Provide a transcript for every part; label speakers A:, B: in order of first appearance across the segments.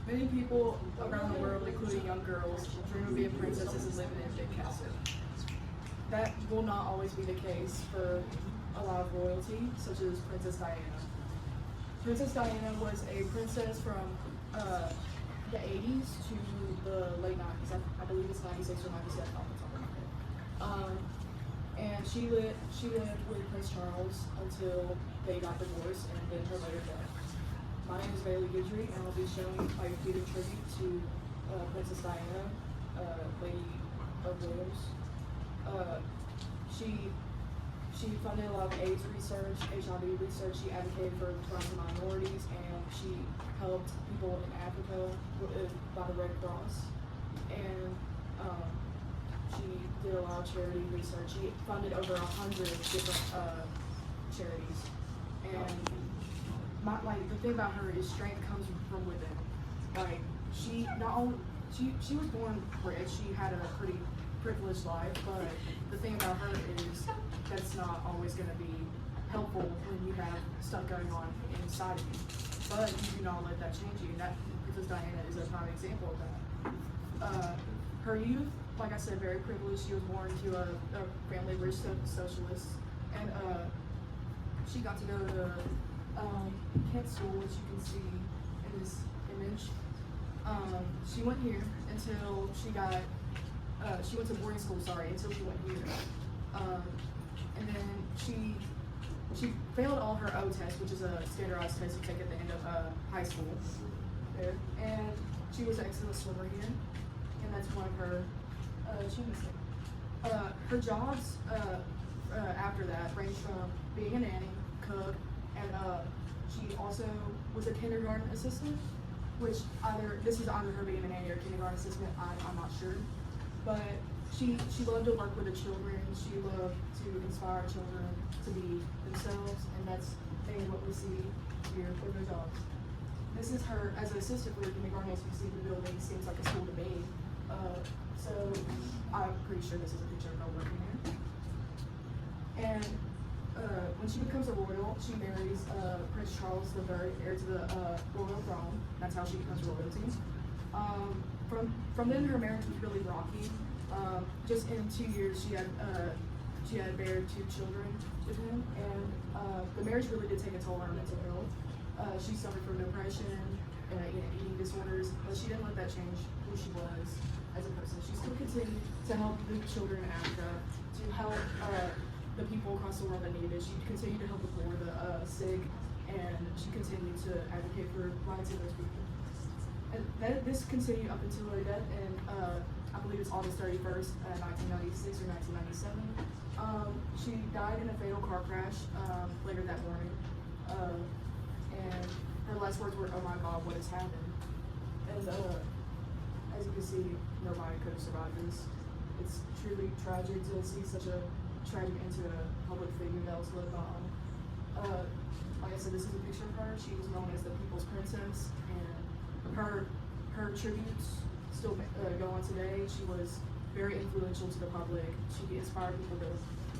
A: Many people around the world, including young girls, dream of being princesses and living in a big castle. That will not always be the case for a lot of royalty, such as Princess Diana. Princess Diana was a princess from the 80s to the late 90s. I believe it's 96 or 97 off the top of my head. And she lived with Prince Charles until they got divorced and then her later death. My name is Bailey Guidry, and I'll be showing my computer tribute to Princess Diana, Lady of Wales. She funded a lot of AIDS research, HIV research. She advocated for rights of minorities, and she helped people in Africa by the Red Cross. And she did a lot of charity research. She funded over 100 different charities. And the thing about her is strength comes from within. Like she was born rich. She had a pretty privileged life, but the thing about her is that's not always going to be helpful when you have stuff going on inside of you. But you do not let that change you. And that Princess Diana is a prime example of that. Her youth, like I said, very privileged. She was born to a family rich socialists, and she got to go to Kent School, which you can see in this image. She went here until she went to boarding school, until she went here. And then she failed all her O test, which is a standardized test you take at the end of high school. There. And she was an excellent swimmer here, and that's one of her achievements. Her jobs after that ranged from being a nanny, cook, and she also was a kindergarten assistant, which this is either her being a nanny or kindergarten assistant, I'm not sure. But she loved to work with the children. She loved to inspire children to be themselves, and that's what we see here for her jobs. This is her as an assistant for the kindergarten. As you see, the building seems like a school to me. So I'm pretty sure this is a picture of her working here. And when she becomes a royal, she marries Prince Charles III, heir to the royal throne. That's how she becomes royalty. From then, her marriage was really rocky. Just in 2 years, she had bared 2 children with him, and the marriage really did take a toll on her mental health. She suffered from depression and eating disorders, but she didn't let that change who she was as a person. She still continued to help the children in Africa, to help the people across the world that needed it. She continued to help the poor, the sick, and she continued to advocate for rights of those people. And this continued up until her death, and I believe it's August 31st, 1996 or 1997. She died in a fatal car crash later that morning, and her last words were, "Oh my God, what has happened?" And as you can see, nobody could have survived this. It's truly tragic to see such a tragic end to a public figure that was lived on. Like I said, this is a picture of her. She was known as the People's Princess, and her tributes still go on today. She was very influential to the public. She inspired people to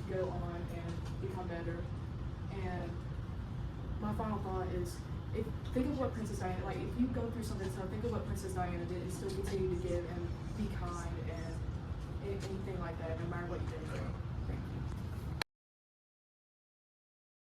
A: go on and become better. And my final thought is, think of what Princess Diana, if you go through something tough, think of what Princess Diana did and still continue to give and be kind and anything like that, no matter what you did.